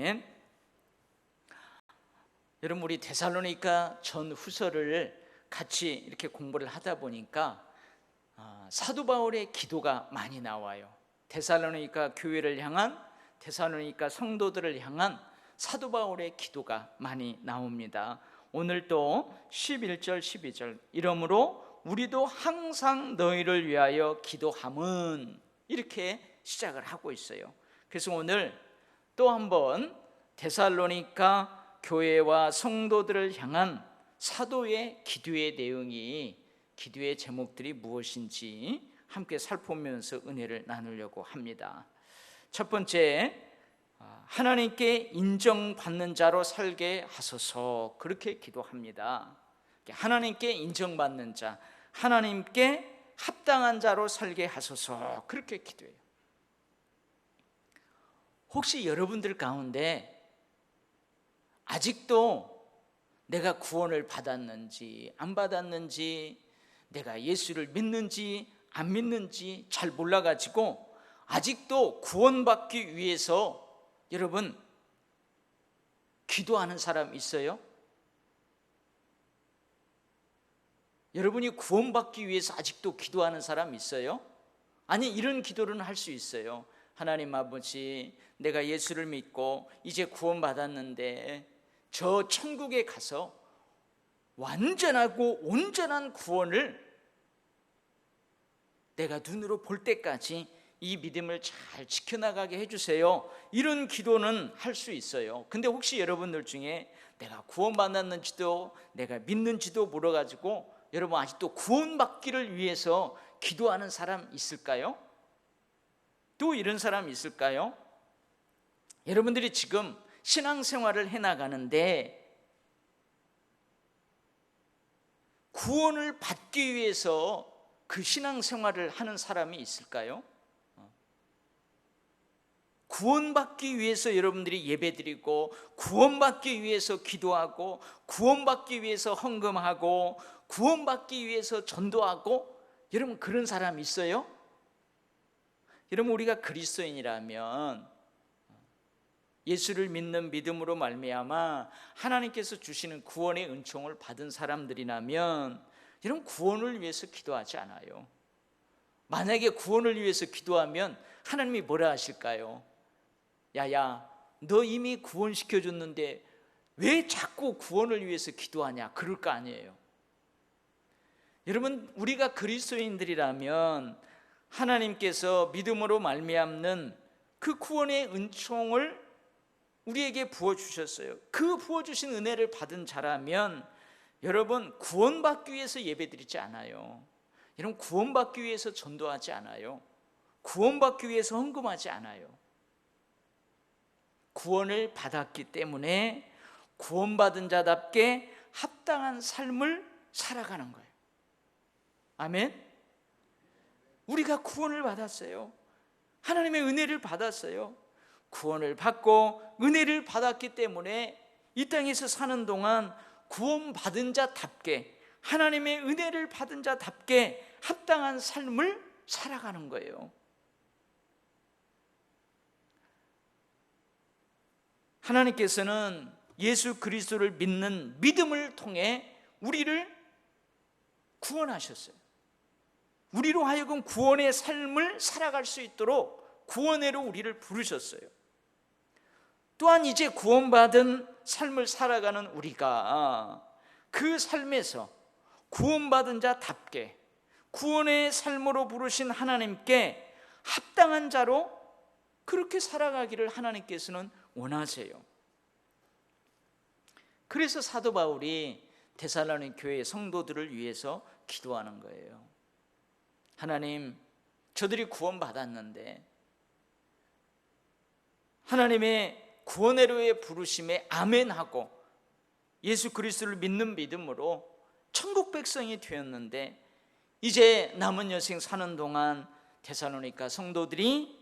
아멘. 여러분, 우리 데살로니가 전후서를 같이 이렇게 공부를 하다 보니까 사도 바울의 기도가 많이 나와요. 데살로니가 교회를 향한, 데살로니가 성도들을 향한 사도 바울의 기도가 많이 나옵니다. 오늘 또 11절 12절 이러므로 우리도 항상 너희를 위하여 기도함은, 이렇게 시작을 하고 있어요. 그래서 오늘 또 한번 데살로니가 교회와 성도들을 향한 사도의 기도의 내용이, 기도의 제목들이 무엇인지 함께 살펴보면서 은혜를 나누려고 합니다. 첫 번째, 하나님께 인정받는 자로 살게 하소서, 그렇게 기도합니다. 하나님께 인정받는 자, 하나님께 합당한 자로 살게 하소서, 그렇게 기도해요. 혹시 여러분들 가운데 아직도 내가 구원을 받았는지 안 받았는지, 내가 예수를 믿는지 안 믿는지 잘 몰라가지고 아직도 구원받기 위해서 여러분 기도하는 사람 있어요? 여러분이 구원받기 위해서 아직도 기도하는 사람 있어요? 아니, 이런 기도는 할 수 있어요. 하나님 아버지, 내가 예수를 믿고 이제 구원받았는데 저 천국에 가서 완전하고 온전한 구원을 내가 눈으로 볼 때까지 이 믿음을 잘 지켜나가게 해주세요. 이런 기도는 할 수 있어요. 근데 혹시 여러분들 중에 내가 구원받았는지도 내가 믿는지도 모르가지고 여러분 아직도 구원받기를 위해서 기도하는 사람 있을까요? 또 이런 사람 있을까요? 여러분들이 지금 신앙생활을 해나가는데 구원을 받기 위해서 그 신앙생활을 하는 사람이 있을까요? 구원받기 위해서 여러분들이 예배드리고, 구원받기 위해서 기도하고, 구원받기 위해서 헌금하고, 구원받기 위해서 전도하고, 여러분 그런 사람 있어요? 여러분, 우리가 그리스도인이라면 예수를 믿는 믿음으로 말미암아 하나님께서 주시는 구원의 은총을 받은 사람들이라면 여러분 구원을 위해서 기도하지 않아요. 만약에 구원을 위해서 기도하면 하나님이 뭐라 하실까요? 야야, 너 이미 구원시켜줬는데 왜 자꾸 구원을 위해서 기도하냐, 그럴 거 아니에요. 여러분, 우리가 그리스도인들이라면 하나님께서 믿음으로 말미암는 그 구원의 은총을 우리에게 부어주셨어요. 그 부어주신 은혜를 받은 자라면 여러분 구원받기 위해서 예배드리지 않아요. 여러분 구원받기 위해서 전도하지 않아요. 구원받기 위해서 헌금하지 않아요. 구원을 받았기 때문에 구원받은 자답게 합당한 삶을 살아가는 거예요. 아멘. 우리가 구원을 받았어요. 하나님의 은혜를 받았어요. 구원을 받고 은혜를 받았기 때문에 이 땅에서 사는 동안 구원받은 자답게, 하나님의 은혜를 받은 자답게 합당한 삶을 살아가는 거예요. 하나님께서는 예수 그리스도를 믿는 믿음을 통해 우리를 구원하셨어요. 우리로 하여금 구원의 삶을 살아갈 수 있도록 구원회로 우리를 부르셨어요. 또한 이제 구원받은 삶을 살아가는 우리가 그 삶에서 구원받은 자답게 구원의 삶으로 부르신 하나님께 합당한 자로 그렇게 살아가기를 하나님께서는 원하세요. 그래서 사도 바울이 데살로니가 교회 성도들을 위해서 기도하는 거예요. 하나님, 저들이 구원받았는데 하나님의 구원회로의 부르심에 아멘하고 예수 그리스도를 믿는 믿음으로 천국 백성이 되었는데 이제 남은 여생 사는 동안 데살로니가 성도들이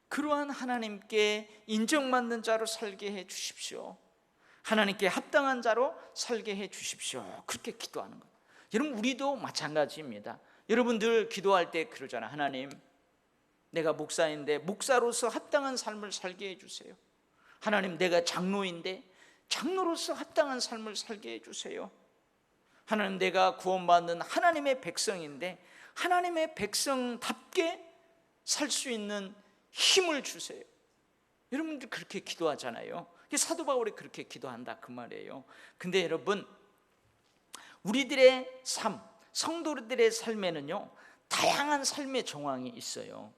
그러한 하나님께 인정받는 자로 살게 해 주십시오. 하나님께 합당한 자로 살게 해 주십시오. 그렇게 기도하는 거예요. 여러분, 우리도 마찬가지입니다. 여러분들 기도할 때 그러잖아요. 하나님, 내가 목사인데 목사로서 합당한 삶을 살게 해주세요. 하나님, 내가 장로인데 장로로서 합당한 삶을 살게 해주세요. 하나님, 내가 구원받는 하나님의 백성인데 하나님의 백성답게 살 수 있는 힘을 주세요. 여러분들 그렇게 기도하잖아요. 사도 바울이 그렇게 기도한다 그 말이에요. 근데 여러분, 우리들의 삶, 성도들의 삶에는요 다양한 삶의 정황이 있어요.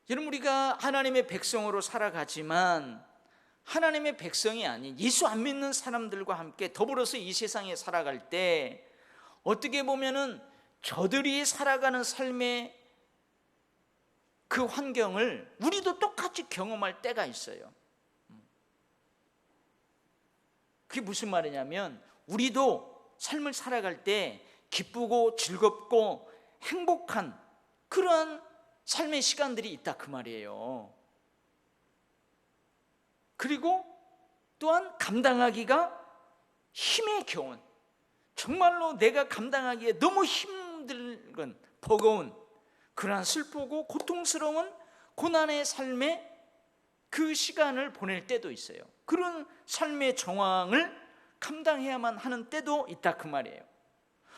여러분, 우리가 하나님의 백성으로 살아가지만 하나님의 백성이 아닌 예수 안 믿는 사람들과 함께 더불어서 이 세상에 살아갈 때 어떻게 보면은 저들이 살아가는 삶의 그 환경을 우리도 똑같이 경험할 때가 있어요. 그게 무슨 말이냐면, 우리도 삶을 살아갈 때 기쁘고 즐겁고 행복한 그런 삶의 시간들이 있다 그 말이에요. 그리고 또한 감당하기가 힘의 교훈, 정말로 내가 감당하기에 너무 힘든 버거운 그러한 슬프고 고통스러운 고난의 삶의 그 시간을 보낼 때도 있어요. 그런 삶의 정황을 감당해야만 하는 때도 있다 그 말이에요.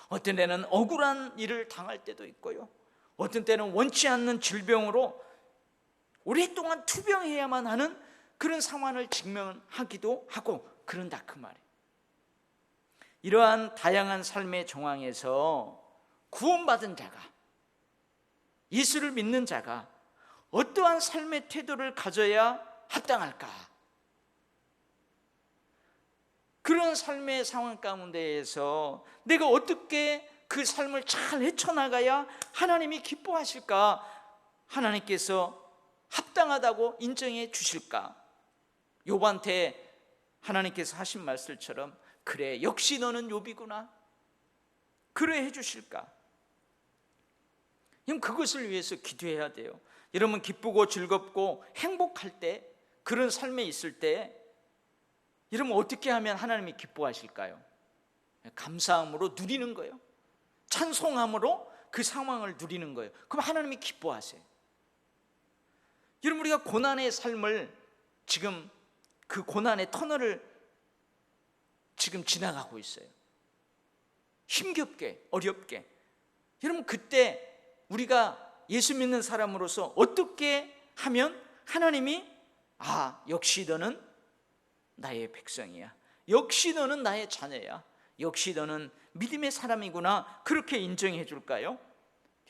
어떤 때는 억울한 일을 당할 때도 있고요, 어떤 때는 원치 않는 질병으로 오랫동안 투병해야만 하는 그런 상황을 직면하기도 하고 그런다 그 말이에요. 이러한 다양한 삶의 정황에서 구원받은 자가, 예수를 믿는 자가 어떠한 삶의 태도를 가져야 합당할까? 그런 삶의 상황 가운데에서 내가 어떻게 그 삶을 잘 헤쳐나가야 하나님이 기뻐하실까? 하나님께서 합당하다고 인정해 주실까? 욥한테 하나님께서 하신 말씀처럼, 그래 역시 너는 욥이구나, 그래 해주실까? 그것을 위해서 기도해야 돼요. 여러분, 기쁘고 즐겁고 행복할 때, 그런 삶에 있을 때 여러분 어떻게 하면 하나님이 기뻐하실까요? 감사함으로 누리는 거예요. 찬송함으로 그 상황을 누리는 거예요. 그럼 하나님이 기뻐하세요. 여러분, 우리가 고난의 삶을 지금 그 고난의 터널을 지금 지나가고 있어요. 힘겹게, 어렵게. 여러분, 그때 우리가 예수 믿는 사람으로서 어떻게 하면 하나님이 역시 너는 나의 백성이야, 역시 너는 나의 자녀야, 역시 너는 믿음의 사람이구나, 그렇게 인정해 줄까요?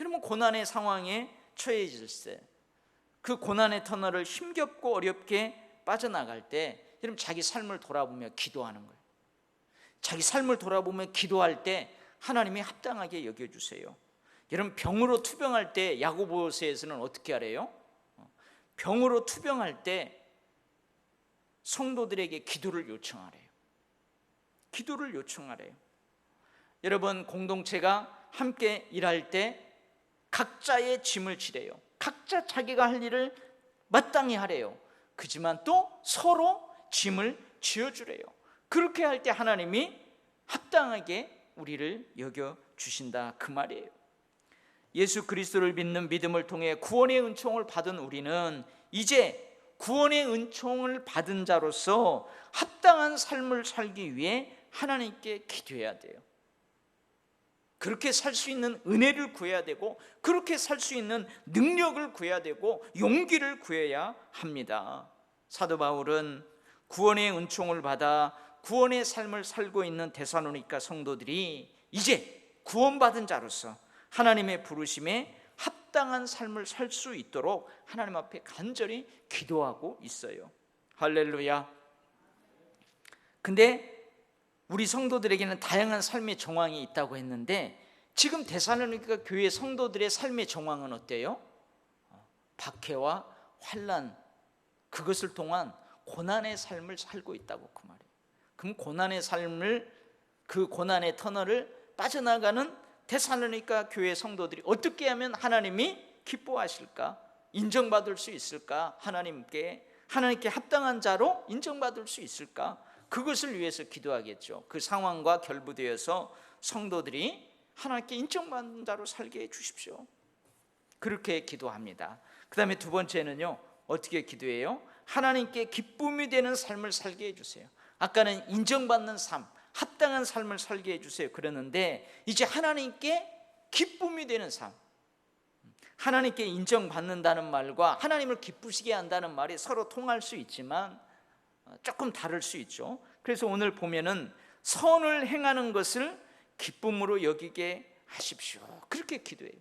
여러분, 고난의 상황에 처해질 때, 그 고난의 터널을 힘겹고 어렵게 빠져나갈 때 여러분 자기 삶을 돌아보며 기도하는 거예요. 자기 삶을 돌아보며 기도할 때 하나님이 합당하게 여겨주세요. 여러분, 병으로 투병할 때 야고보서에서는 어떻게 하래요? 병으로 투병할 때 성도들에게 기도를 요청하래요. 기도를 요청하래요. 여러분, 공동체가 함께 일할 때 각자의 짐을 지래요. 각자 자기가 할 일을 마땅히 하래요. 그지만 또 서로 짐을 지어주래요. 그렇게 할 때 하나님이 합당하게 우리를 여겨주신다 그 말이에요. 예수 그리스도를 믿는 믿음을 통해 구원의 은총을 받은 우리는 이제 구원의 은총을 받은 자로서 합당한 삶을 살기 위해 하나님께 기도해야 돼요. 그렇게 살 수 있는 은혜를 구해야 되고, 그렇게 살 수 있는 능력을 구해야 되고, 용기를 구해야 합니다. 사도 바울은 구원의 은총을 받아 구원의 삶을 살고 있는 데살로니가 성도들이 이제 구원받은 자로서 하나님의 부르심에 합당한 삶을 살 수 있도록 하나님 앞에 간절히 기도하고 있어요. 할렐루야. 근데 우리 성도들에게는 다양한 삶의 정황이 있다고 했는데, 지금 데살로니가 교회 성도들의 삶의 정황은 어때요? 박해와 환난, 그것을 통한 고난의 삶을 살고 있다고 그 말이에요. 그럼 고난의 삶을, 그 고난의 터널을 빠져나가는 데살로니가 교회 성도들이 어떻게 하면 하나님이 기뻐하실까? 인정받을 수 있을까? 하나님께 합당한 자로 인정받을 수 있을까? 그것을 위해서 기도하겠죠. 그 상황과 결부되어서 성도들이 하나님께 인정받는 자로 살게 해 주십시오. 그렇게 기도합니다. 그 다음에 두 번째는요, 어떻게 기도해요? 하나님께 기쁨이 되는 삶을 살게 해주세요. 아까는 인정받는 삶, 합당한 삶을 살게 해주세요 그러는데, 이제 하나님께 기쁨이 되는 삶, 하나님께 인정받는다는 말과 하나님을 기쁘시게 한다는 말이 서로 통할 수 있지만 조금 다를 수 있죠. 그래서 오늘 보면은 선을 행하는 것을 기쁨으로 여기게 하십시오, 그렇게 기도해요.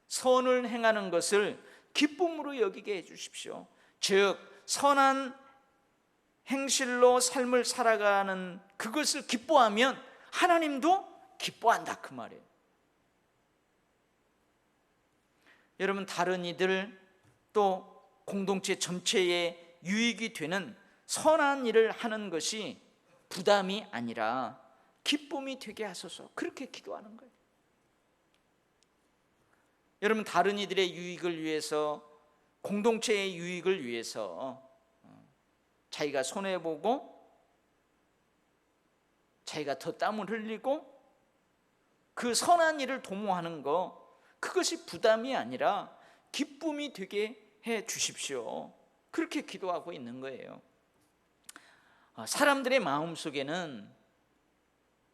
선을 행하는 것을 기쁨으로 여기게 해주십시오. 즉 선한 행실로 삶을 살아가는 그것을 기뻐하면 하나님도 기뻐한다, 그 말이에요. 여러분, 다른 이들 또 공동체 전체에 유익이 되는 선한 일을 하는 것이 부담이 아니라 기쁨이 되게 하소서, 그렇게 기도하는 거예요. 여러분, 다른 이들의 유익을 위해서, 공동체의 유익을 위해서 자기가 손해보고 자기가 더 땀을 흘리고 그 선한 일을 도모하는 거, 그것이 부담이 아니라 기쁨이 되게 해 주십시오, 그렇게 기도하고 있는 거예요. 사람들의 마음속에는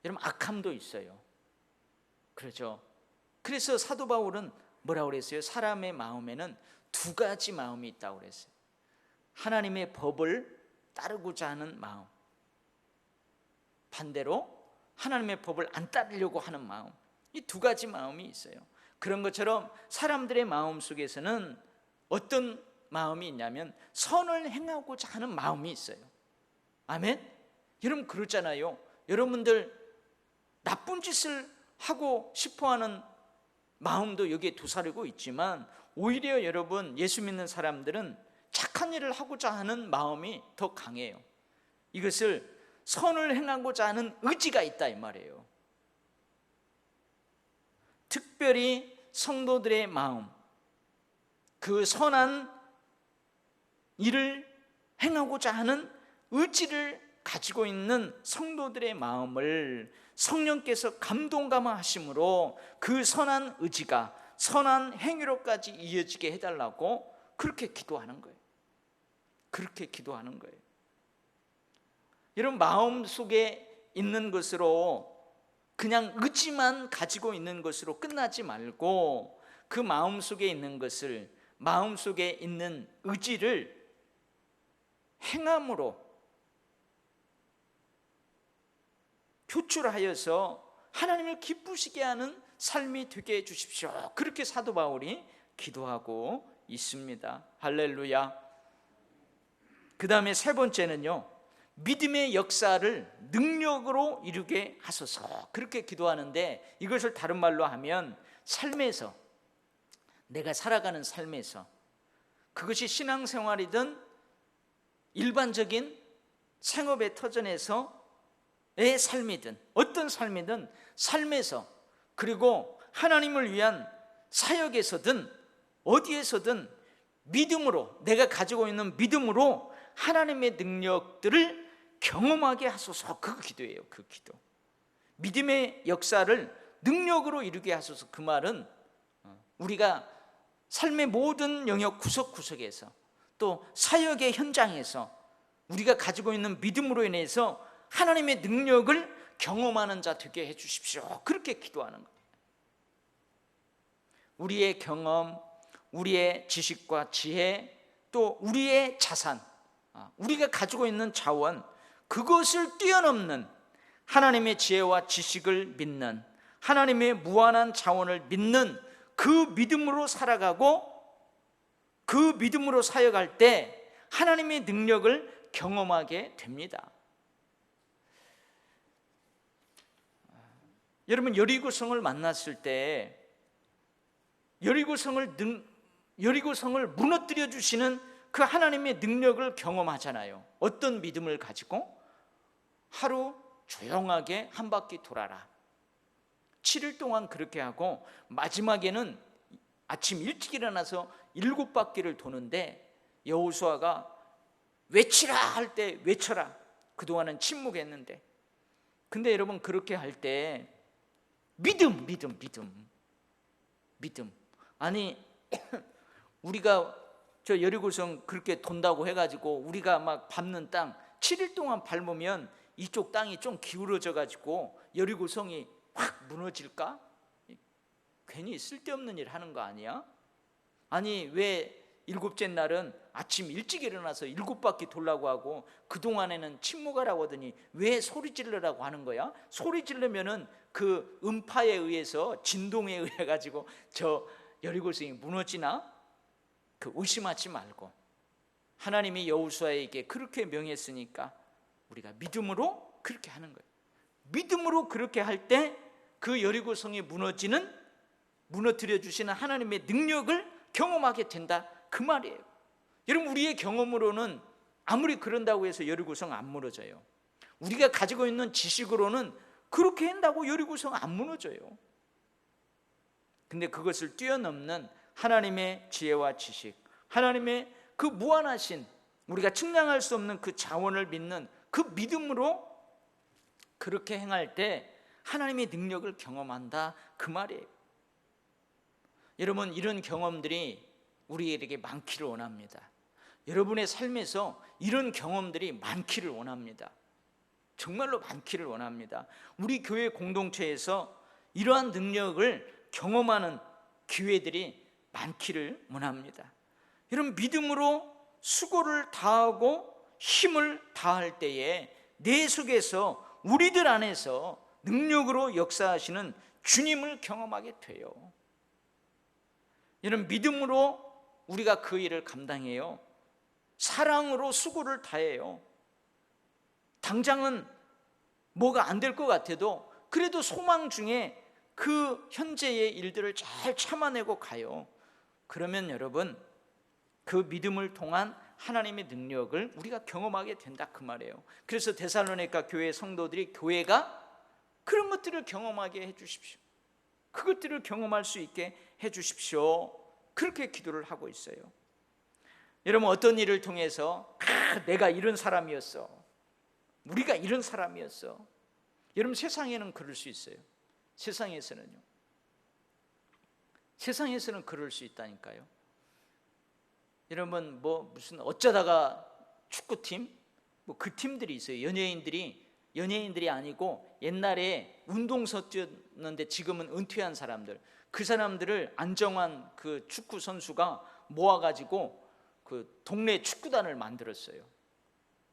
여러분 악함도 있어요. 그렇죠? 그래서 사도 바울은 뭐라고 그랬어요? 사람의 마음에는 두 가지 마음이 있다고 그랬어요. 하나님의 법을 따르고자 하는 마음, 반대로 하나님의 법을 안 따르려고 하는 마음, 이 두 가지 마음이 있어요. 그런 것처럼 사람들의 마음 속에서는 어떤 마음이 있냐면 선을 행하고자 하는 마음이 있어요. 아멘? 여러분 그렇잖아요. 여러분들 나쁜 짓을 하고 싶어하는 마음도 여기에 도사리고 있지만, 오히려 여러분 예수 믿는 사람들은 착한 일을 하고자 하는 마음이 더 강해요. 이것을 선을 행하고자 하는 의지가 있다, 이 말이에요. 특별히 성도들의 마음, 그 선한 일을 행하고자 하는 의지를 가지고 있는 성도들의 마음을 성령께서 감동감화하심으로 그 선한 의지가 선한 행위로까지 이어지게 해달라고 그렇게 기도하는 거예요. 그렇게 기도하는 거예요. 여러분, 마음속에 있는 것으로 그냥 의지만 가지고 있는 것으로 끝나지 말고 그 마음속에 있는 것을, 마음속에 있는 의지를 행함으로 표출하여서 하나님을 기쁘시게 하는 삶이 되게 해주십시오, 그렇게 사도 바울이 기도하고 있습니다. 할렐루야. 그 다음에 세 번째는요, 믿음의 역사를 능력으로 이루게 하소서, 그렇게 기도하는데, 이것을 다른 말로 하면 삶에서, 내가 살아가는 삶에서, 그것이 신앙생활이든 일반적인 생업의 터전에서의 삶이든 어떤 삶이든 삶에서, 그리고 하나님을 위한 사역에서든 어디에서든 믿음으로, 내가 가지고 있는 믿음으로 하나님의 능력들을 경험하게 하소서, 그 기도예요. 그 기도, 믿음의 역사를 능력으로 이루게 하소서. 그 말은 우리가 삶의 모든 영역 구석구석에서, 또 사역의 현장에서 우리가 가지고 있는 믿음으로 인해서 하나님의 능력을 경험하는 자 되게 해주십시오, 그렇게 기도하는 거예요. 우리의 경험, 우리의 지식과 지혜, 또 우리의 자산, 우리가 가지고 있는 자원, 그것을 뛰어넘는 하나님의 지혜와 지식을 믿는, 하나님의 무한한 자원을 믿는 그 믿음으로 살아가고, 그 믿음으로 사역할 때 하나님의 능력을 경험하게 됩니다. 여러분, 여리고성을 만났을 때 여리고성을 무너뜨려 주시는 그 하나님의 능력을 경험하잖아요. 어떤 믿음을 가지고? 하루 조용하게 한 바퀴 돌아라, 7일 동안 그렇게 하고 마지막에는 아침 일찍 일어나서 7바퀴를 도는데, 여호수아가 외치라 할 때 외쳐라, 그동안은 침묵했는데. 근데 여러분, 그렇게 할 때 믿음. 아니 우리가 저 여리고성 그렇게 돈다고 해가지고 우리가 막 밟는 땅 7일 동안 밟으면 이쪽 땅이 좀 기울어져 가지고 여리고성이 확 무너질까? 괜히 쓸데없는 일 하는 거 아니야? 아니 왜 일곱째 날은 아침 일찍 일어나서 7바퀴 돌라고 하고 그동안에는 침묵하라고 하더니 왜 소리 지르라고 하는 거야? 소리 지르면은 그 음파에 의해서 진동에 의해 가지고 저 여리고성이 무너지나? 그 의심하지 말고 하나님이 여호수아에게 그렇게 명했으니까 우리가 믿음으로 그렇게 하는 거예요. 믿음으로 그렇게 할 때 그 여리고성이 무너뜨려 주시는 하나님의 능력을 경험하게 된다 그 말이에요. 여러분 우리의 경험으로는 아무리 그런다고 해서 여리고성 안 무너져요. 우리가 가지고 있는 지식으로는 그렇게 한다고 여리고성 안 무너져요. 근데 그것을 뛰어넘는 하나님의 지혜와 지식, 하나님의 그 무한하신 우리가 측량할 수 없는 그 자원을 믿는 그 믿음으로 그렇게 행할 때 하나님의 능력을 경험한다 그 말이에요. 여러분 이런 경험들이 우리에게 많기를 원합니다. 여러분의 삶에서 이런 경험들이 많기를 원합니다. 정말로 많기를 원합니다. 우리 교회 공동체에서 이러한 능력을 경험하는 기회들이 많기를 원합니다. 여러분 믿음으로 수고를 다하고 힘을 다할 때에 내 속에서 우리들 안에서 능력으로 역사하시는 주님을 경험하게 돼요. 여러분 믿음으로 우리가 그 일을 감당해요. 사랑으로 수고를 다해요. 당장은 뭐가 안 될 것 같아도 그래도 소망 중에 그 현재의 일들을 잘 참아내고 가요. 그러면 여러분 그 믿음을 통한 하나님의 능력을 우리가 경험하게 된다 그 말이에요. 그래서 데살로니가 교회 성도들이 교회가 그런 것들을 경험하게 해주십시오. 그것들을 경험할 수 있게 해주십시오. 그렇게 기도를 하고 있어요. 여러분 어떤 일을 통해서 내가 이런 사람이었어, 우리가 이런 사람이었어. 여러분 세상에는 그럴 수 있어요. 세상에서는 그럴 수 있다니까요. 여러분 무슨 어쩌다가 축구팀 그 팀들이 있어요. 연예인들이 아니고 옛날에 운동선 뛰었는데 지금은 은퇴한 사람들, 그 사람들을 안정환 그 축구 선수가 모아가지고 그 동네 축구단을 만들었어요.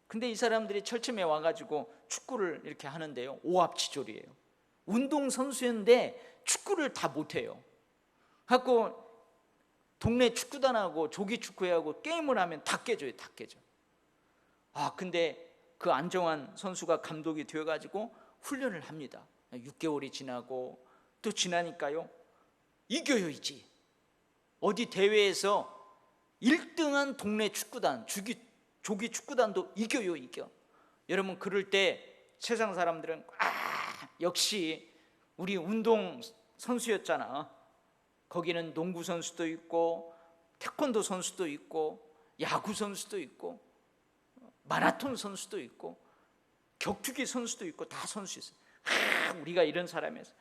근데 이 사람들이 철쯤에 와가지고 축구를 이렇게 하는데요, 오합지졸이에요. 운동선수였는데 축구를 다 못해요. 갖고 동네 축구단하고 조기축구회하고 게임을 하면 다 깨져요. 다 깨져. 근데 그 안정환 선수가 감독이 되어가지고 훈련을 합니다. 6개월이 지나고 또 지나니까요 이겨요. 이제 어디 대회에서 1등한 동네 축구단 조기 축구단도 이겨. 여러분 그럴 때 세상 사람들은 역시 우리 운동 선수였잖아. 거기는 농구 선수도 있고 태권도 선수도 있고 야구 선수도 있고 마라톤 선수도 있고 격투기 선수도 있고 다 선수 있어요. 우리가 이런 사람이었어.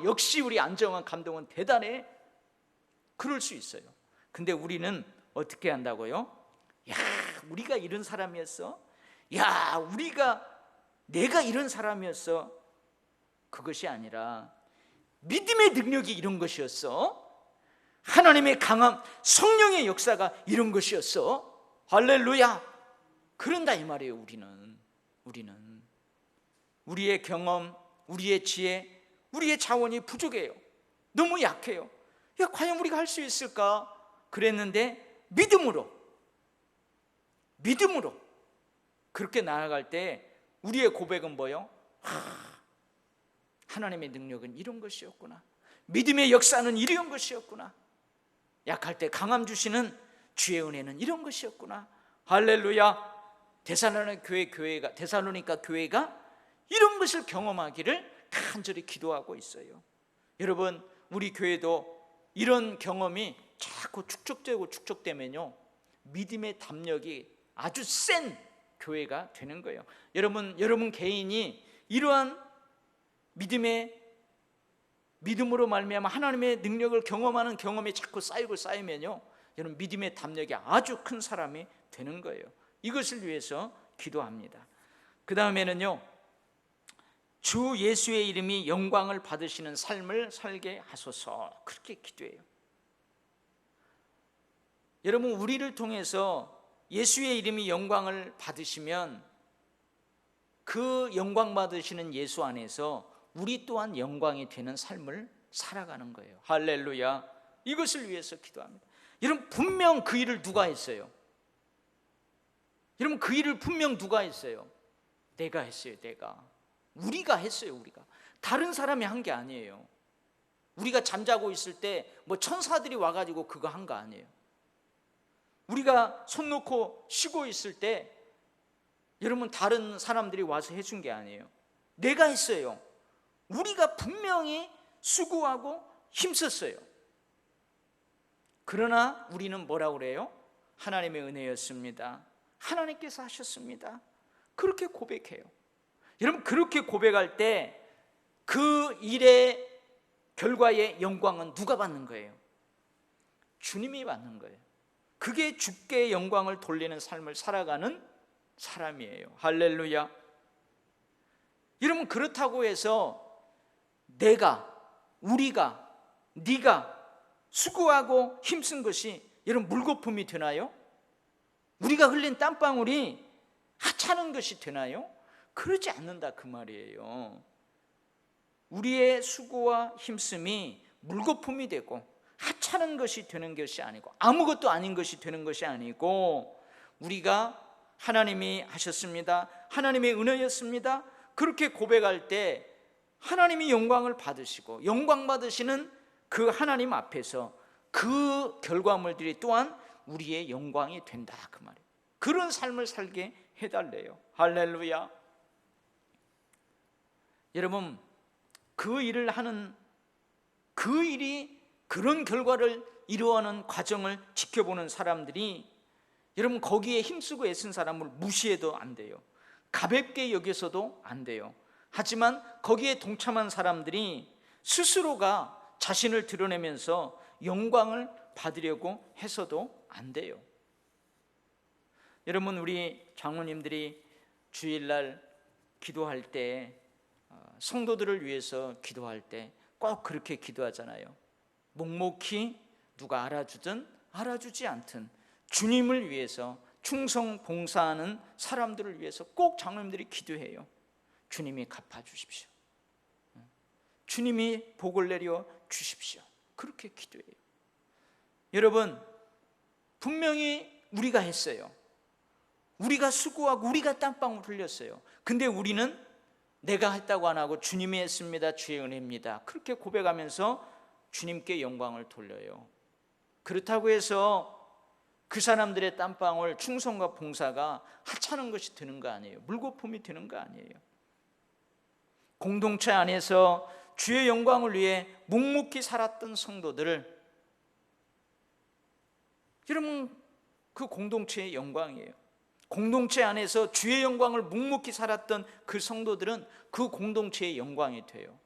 역시 우리 안정환 감독은 대단해. 그럴 수 있어요. 근데 우리는 어떻게 한다고요? 우리가 이런 사람이었어? 내가 이런 사람이었어? 그것이 아니라 믿음의 능력이 이런 것이었어. 하나님의 강함, 성령의 역사가 이런 것이었어. 할렐루야. 그런다 이 말이에요. 우리는 우리의 경험, 우리의 지혜, 우리의 자원이 부족해요. 너무 약해요. 과연 우리가 할 수 있을까? 그랬는데 믿음으로 그렇게 나아갈 때 우리의 고백은 뭐예요? 하나님의 능력은 이런 것이었구나. 믿음의 역사는 이런 것이었구나. 약할 때 강함 주시는 주의 은혜는 이런 것이었구나. 할렐루야. 데살로니가 교회가 이런 것을 경험하기를 간절히 기도하고 있어요. 여러분 우리 교회도 이런 경험이 자꾸 축적되면요 믿음의 담력이 아주 센 교회가 되는 거예요. 여러분 개인이 이러한 믿음으로 말미암아 하나님의 능력을 경험하는 경험이 자꾸 쌓이면요 여러분 믿음의 담력이 아주 큰 사람이 되는 거예요. 이것을 위해서 기도합니다. 그 다음에는요, 주 예수의 이름이 영광을 받으시는 삶을 살게 하소서, 그렇게 기도해요. 여러분, 우리를 통해서 예수의 이름이 영광을 받으시면 그 영광 받으시는 예수 안에서 우리 또한 영광이 되는 삶을 살아가는 거예요. 할렐루야. 이것을 위해서 기도합니다. 여러분, 분명 그 일을 누가 했어요? 여러분, 그 일을 분명 누가 했어요? 내가 했어요. 우리가 했어요. 우리가. 다른 사람이 한 게 아니에요. 우리가 잠자고 있을 때 뭐 천사들이 와가지고 그거 한 거 아니에요. 우리가 손 놓고 쉬고 있을 때 여러분 다른 사람들이 와서 해준 게 아니에요. 내가 했어요. 우리가 분명히 수고하고 힘썼어요. 그러나 우리는 뭐라고 그래요? 하나님의 은혜였습니다. 하나님께서 하셨습니다. 그렇게 고백해요. 여러분, 그렇게 고백할 때 그 일의 결과의 영광은 누가 받는 거예요? 주님이 받는 거예요. 그게 주께 영광을 돌리는 삶을 살아가는 사람이에요. 할렐루야. 여러분, 그렇다고 해서 내가, 우리가, 네가 수고하고 힘쓴 것이 여러분 물거품이 되나요? 우리가 흘린 땀방울이 하찮은 것이 되나요? 그러지 않는다 그 말이에요. 우리의 수고와 힘씀이 물거품이 되고 하찮은 것이 되는 것이 아니고 아무것도 아닌 것이 되는 것이 아니고 우리가 하나님이 하셨습니다, 하나님의 은혜였습니다, 그렇게 고백할 때 하나님이 영광을 받으시고 영광 받으시는 그 하나님 앞에서 그 결과물들이 또한 우리의 영광이 된다 그 말이에요. 그런 삶을 살게 해달래요. 할렐루야. 여러분, 그 일을 하는 그 일이 그런 결과를 이루어가는 과정을 지켜보는 사람들이 여러분 거기에 힘쓰고 애쓴 사람을 무시해도 안 돼요. 가볍게 여겨서도 안 돼요. 하지만 거기에 동참한 사람들이 스스로가 자신을 드러내면서 영광을 받으려고 해서도 안 돼요. 여러분, 우리 장로님들이 주일날 기도할 때 성도들을 위해서 기도할 때 꼭 그렇게 기도하잖아요. 묵묵히 누가 알아주든 알아주지 않든 주님을 위해서 충성 봉사하는 사람들을 위해서 꼭 장로님들이 기도해요. 주님이 갚아주십시오. 주님이 복을 내려 주십시오. 그렇게 기도해요. 여러분, 분명히 우리가 했어요. 우리가 수고하고 우리가 땀방울 흘렸어요. 근데 우리는 내가 했다고 안 하고 주님이 했습니다, 주의 은혜입니다, 그렇게 고백하면서 주님께 영광을 돌려요. 그렇다고 해서 그 사람들의 땀방울, 충성과 봉사가 하찮은 것이 되는 거 아니에요. 물거품이 되는 거 아니에요. 공동체 안에서 주의 영광을 위해 묵묵히 살았던 성도들을, 여러분 그 공동체의 영광이에요. 공동체 안에서 주의 영광을 묵묵히 살았던 그 성도들은 그 공동체의 영광이 돼요.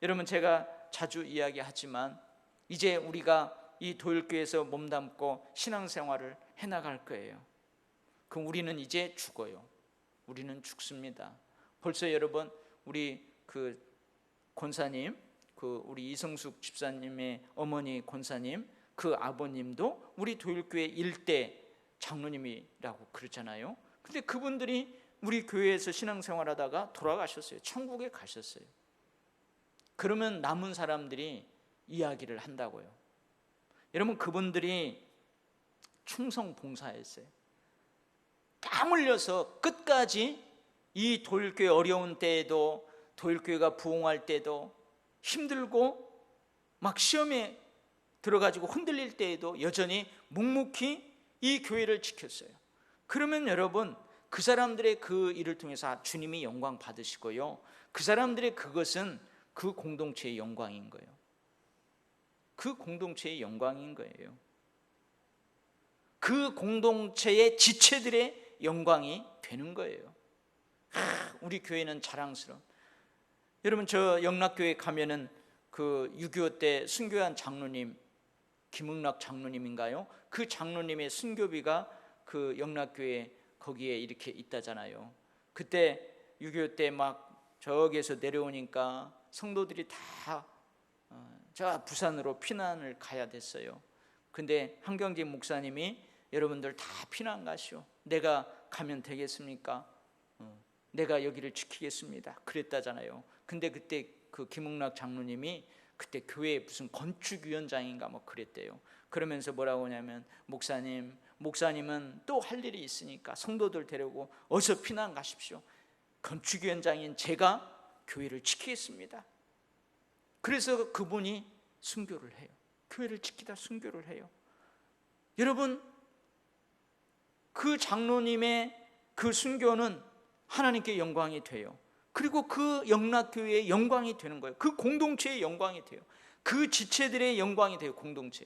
여러분, 제가 자주 이야기하지만 이제 우리가 이 도일교회에서 몸담고 신앙생활을 해나갈 거예요. 그럼 우리는 이제 죽어요. 우리는 죽습니다. 벌써 여러분, 우리 그 권사님, 그 우리 이성숙 집사님의 어머니 권사님, 그 아버님도 우리 도일교회 일대 장로님이라고 그러잖아요. 근데 그분들이 우리 교회에서 신앙생활하다가 돌아가셨어요. 천국에 가셨어요. 그러면 남은 사람들이 이야기를 한다고요. 여러분, 그분들이 충성 봉사했어요. 땀 흘려서 끝까지 이 도일교회 어려운 때에도, 도일교회가 부흥할 때도, 힘들고 막 시험에 들어가지고 흔들릴 때에도 여전히 묵묵히 이 교회를 지켰어요. 그러면 여러분, 그 사람들의 그 일을 통해서 주님이 영광 받으시고요, 그 사람들의 그것은 그 공동체의 영광인 거예요. 그 공동체의 영광인 거예요. 그 공동체의 지체들의 영광이 되는 거예요. 우리 교회는 자랑스러운. 여러분, 저 영락교회 가면은 그 6.25 때 순교한 장로님 김흥락 장로님인가요? 그 장로님의 순교비가 그 영락교회 거기에 이렇게 있다잖아요. 그때 6.25 때 막 저기에서 내려오니까 성도들이 다 저 부산으로 피난을 가야 됐어요. 근데 한경직 목사님이 여러분들 다 피난 가시오. 내가 가면 되겠습니까? 내가 여기를 지키겠습니다. 그랬다잖아요. 근데 그때 그 김흥락 장로님이 그때 교회 무슨 건축위원장인가 뭐 그랬대요. 그러면서 뭐라고 하냐면 목사님은 또 할 일이 있으니까 성도들 데리고 어서 피난 가십시오. 건축위원장인 제가 교회를 지키겠습니다. 그래서 그분이 순교를 해요. 교회를 지키다 순교를 해요. 여러분, 그 장로님의 그 순교는 하나님께 영광이 돼요. 그리고 그 영락교회의 영광이 되는 거예요. 그 공동체의 영광이 돼요. 그 지체들의 영광이 돼요. 공동체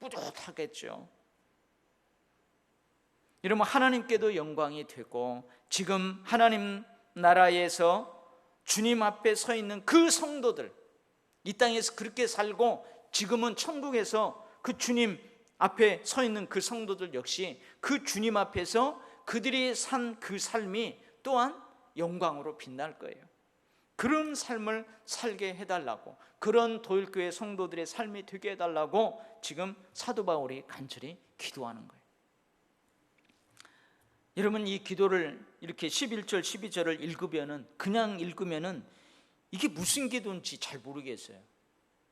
뿌듯하겠죠. 여러분, 하나님께도 영광이 되고 지금 하나님 나라에서 주님 앞에 서 있는 그 성도들, 이 땅에서 그렇게 살고 지금은 천국에서 그 주님 앞에 서 있는 그 성도들 역시 그 주님 앞에서 그들이 산 그 삶이 또한 영광으로 빛날 거예요. 그런 삶을 살게 해달라고, 그런 도일교회 성도들의 삶이 되게 해달라고 지금 사도 바울이 간절히 기도하는 거예요. 여러분, 이 기도를 이렇게 11절 12절을 읽으면은, 그냥 읽으면은 이게 무슨 기도인지 잘 모르겠어요.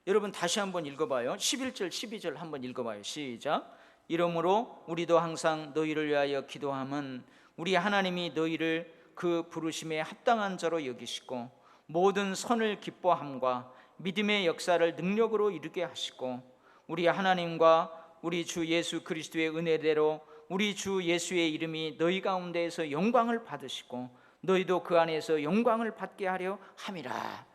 여러분 다시 한번 읽어봐요. 11절 12절 한번 읽어봐요. 시작. 이러므로 우리도 항상 너희를 위하여 기도함은 우리 하나님이 너희를 그 부르심에 합당한 자로 여기시고 모든 선을 기뻐함과 믿음의 역사를 능력으로 이루게 하시고 우리 하나님과 우리 주 예수 그리스도의 은혜대로 우리 주 예수의 이름이 너희 가운데에서 영광을 받으시고 너희도 그 안에서 영광을 받게 하려 함이라.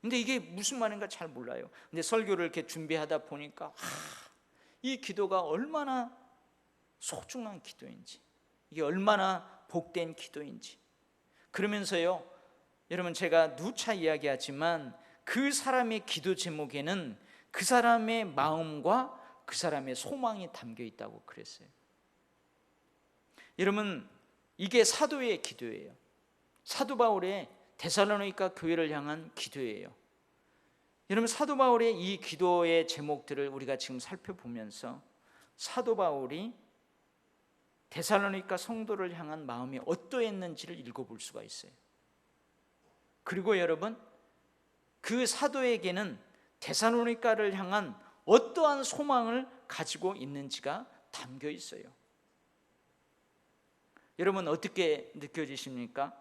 근데 이게 무슨 말인가 잘 몰라요. 근데 설교를 이렇게 준비하다 보니까 이 기도가 얼마나 소중한 기도인지, 이게 얼마나 복된 기도인지. 그러면서요, 여러분 제가 누차 이야기하지만 그 사람의 기도 제목에는 그 사람의 마음과 그 사람의 소망이 담겨 있다고 그랬어요. 여러분, 이게 사도의 기도예요. 사도 바울의 데살로니가 교회를 향한 기도예요. 여러분, 사도 바울의 이 기도의 제목들을 우리가 지금 살펴보면서 사도 바울이 데살로니가 성도를 향한 마음이 어떠했는지를 읽어볼 수가 있어요. 그리고 여러분, 그 사도에게는 데살로니가를 향한 어떠한 소망을 가지고 있는지가 담겨 있어요. 여러분 어떻게 느껴지십니까?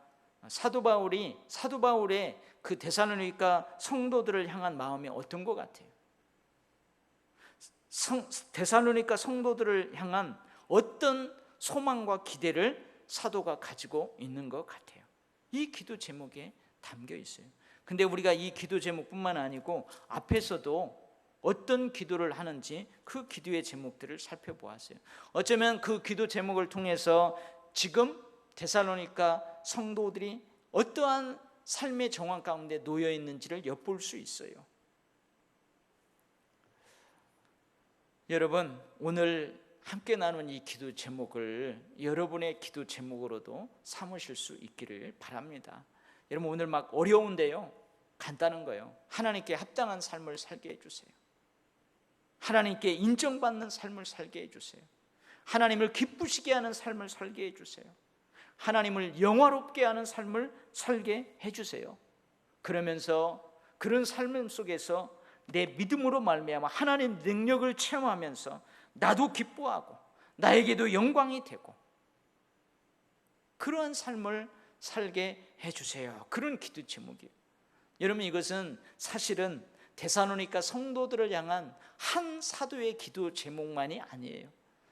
사도 바울의 그 데살로니가 성도들을 향한 마음이 어떤 것 같아요? 데살로니가 성도들을 향한 어떤 소망과 기대를 사도가 가지고 있는 것 같아요. 이 기도 제목에 담겨 있어요. 근데 우리가 이 기도 제목뿐만 아니고 앞에서도 어떤 기도를 하는지 그 기도의 제목들을 살펴보았어요. 어쩌면 그 기도 제목을 통해서 지금 데살로니가 성도들이 어떠한 삶의 정황 가운데 놓여 있는지를 엿볼 수 있어요. 여러분, 오늘 함께 나눈 이 기도 제목을 여러분의 기도 제목으로도 삼으실 수 있기를 바랍니다. 여러분, 오늘 막 어려운데요, 간단한 거예요. 하나님께 합당한 삶을 살게 해주세요. 하나님께 인정받는 삶을 살게 해주세요. 하나님을 기쁘시게 하는 삶을 살게 해주세요. 하나님을 영화롭게 하는 삶을 살게 해주세요. 그러면서 그런 삶 속에서 내 믿음으로 말미암아 하나님 능력을 체험하면서 나도 기뻐하고 나에게도 영광이 되고 그러한 삶을 살게 해주세요. 그런 기도 제목이에요. 여러분, 이것은 사실은 데살로니가 성도들을 향한 한 사도의 기도 제목만이 아니에요.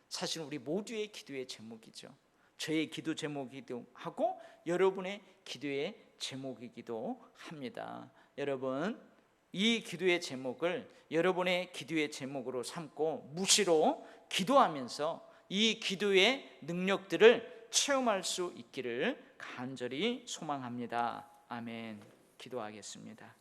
사실 우리 모두의 기도의 제목이죠. 저의 기도 제목이기도 하고 여러분의 기도의 제목이기도 합니다. 여러분, 이 기도의 제목을 여러분의 기도의 제목으로 삼고 무시로 기도하면서 이 기도의 능력들을 체험할 수 있기를 간절히 소망합니다. 아멘. 기도하겠습니다.